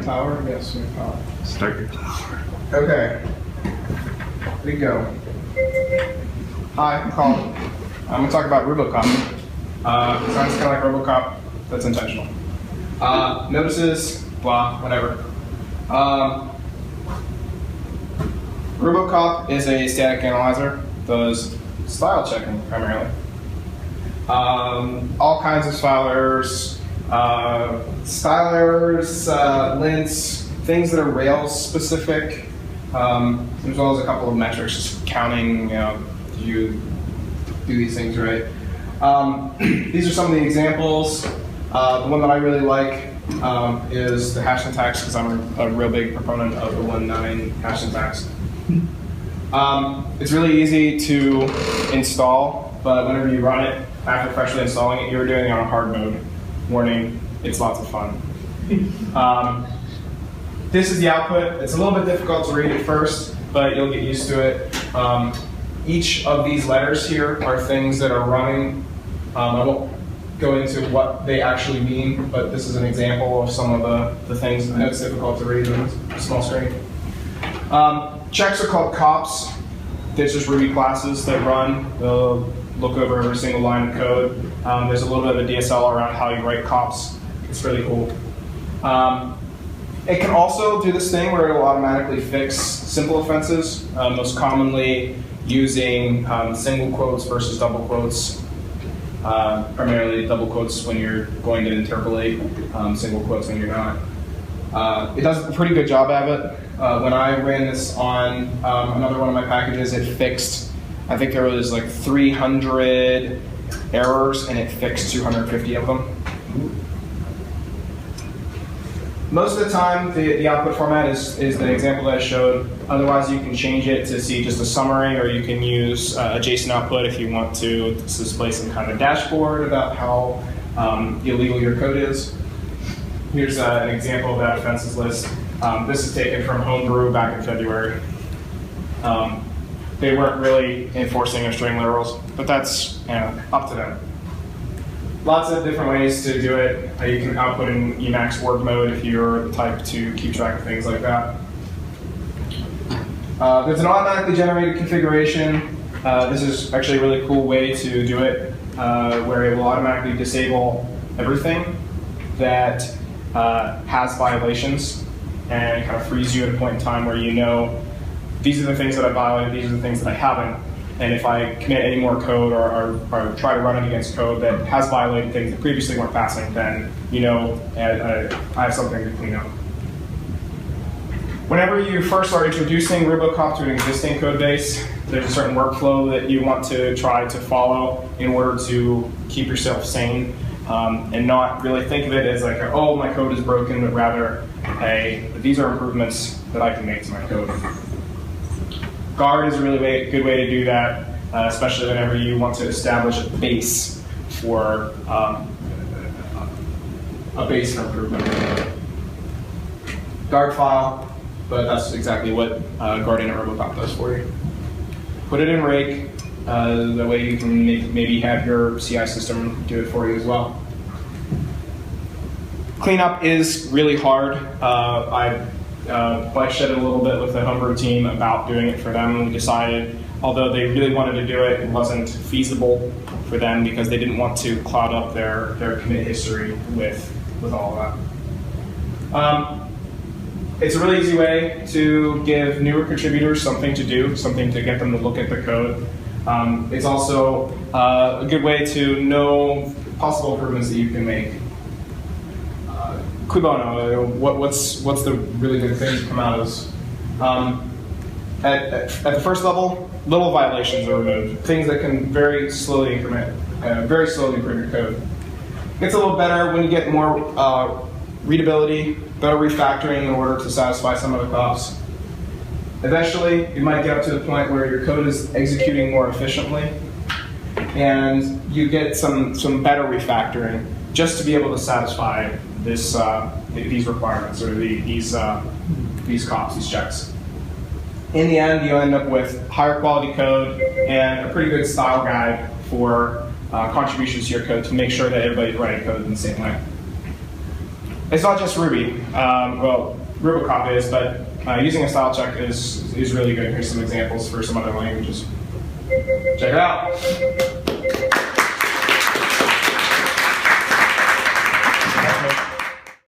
have power? Yes, we have power. Start your power. Okay. Here we go. Hi, I'm Colin. I'm going to talk about Rubocop. Sounds kind of like Rubocop. That's intentional. Notices, blah, whatever. Rubocop is a static analyzer. Does style checking primarily. All kinds of style errors, lints, things that are Rails specific, as well as a couple of metrics, just counting, do you do these things right? These are some of the examples. The one that I really like is the hash syntax, because I'm a real big proponent of the 1.9 hash syntax. It's really easy to install, but whenever you run it, after freshly installing it, you're doing it on hard mode. Warning, it's lots of fun. This is the output. It's a little bit difficult to read at first, but you'll get used to it. Each of these letters here are things that are running. I won't go into what they actually mean, but this is an example of some of the things. I know it's difficult to read on a small screen. Checks are called cops. They're just Ruby classes that run. They'll look over every single line of code. There's a little bit of a DSL around how you write cops. It's really cool. It can also do this thing where it will automatically fix simple offenses, most commonly using single quotes versus double quotes. Primarily double quotes when you're going to interpolate, single quotes when you're not. It does a pretty good job at it. When I ran this on another one of my packages, it fixed, I think there was like 300 errors, and it fixed 250 of them. Most of the time, the output format is the example that I showed. Otherwise, you can change it to see just a summary, or you can use a JSON output if you want to display some kind of dashboard about how illegal your code is. Here's an example of that offenses list. This is taken from Homebrew back in February. They weren't really enforcing or string literals, but that's up to them. Lots of different ways to do it. You can output in Emacs word mode if you're the type to keep track of things like that. There's an automatically generated configuration. This is actually a really cool way to do it, where it will automatically disable everything that has violations, and kind of frees you at a point in time where you know these are the things that I violated, these are the things that I haven't, and if I commit any more code or try to run it against code that has violated things that previously weren't passing, then you know I have something to clean up. Whenever you first start introducing Rubocop to an existing code base, there's a certain workflow that you want to try to follow in order to keep yourself sane, and not really think of it as like, oh, my code is broken, but rather, hey, these are improvements that I can make to my code. Guard is a really good way to do that, especially whenever you want to establish a base for improvement. Guard file, but that's exactly what guarding a Rubocop does for you. Put it in Rake, that way you can maybe have your CI system do it for you as well. Cleanup is really hard. I bike-shedded a little bit with the Homebrew team about doing it for them. We decided, although they really wanted to do it, it wasn't feasible for them because they didn't want to cloud up their commit history with all of that. It's a really easy way to give newer contributors something to do, something to get them to look at the code. It's also a good way to know possible improvements that you can make. Cui bono, what's the really good thing to come out of this? At the first level, little violations are removed, things that can very slowly improve your code. It gets a little better when you get more readability, better refactoring in order to satisfy some of the cops. Eventually, you might get up to the point where your code is executing more efficiently, and you get some better refactoring just to be able to satisfy these requirements, or these cops, these checks. In the end, you'll end up with higher quality code and a pretty good style guide for contributions to your code to make sure that everybody's writing code in the same way. It's not just Ruby. Well, Rubocop is, but using a style check is really good. Here's some examples for some other languages. Check it out.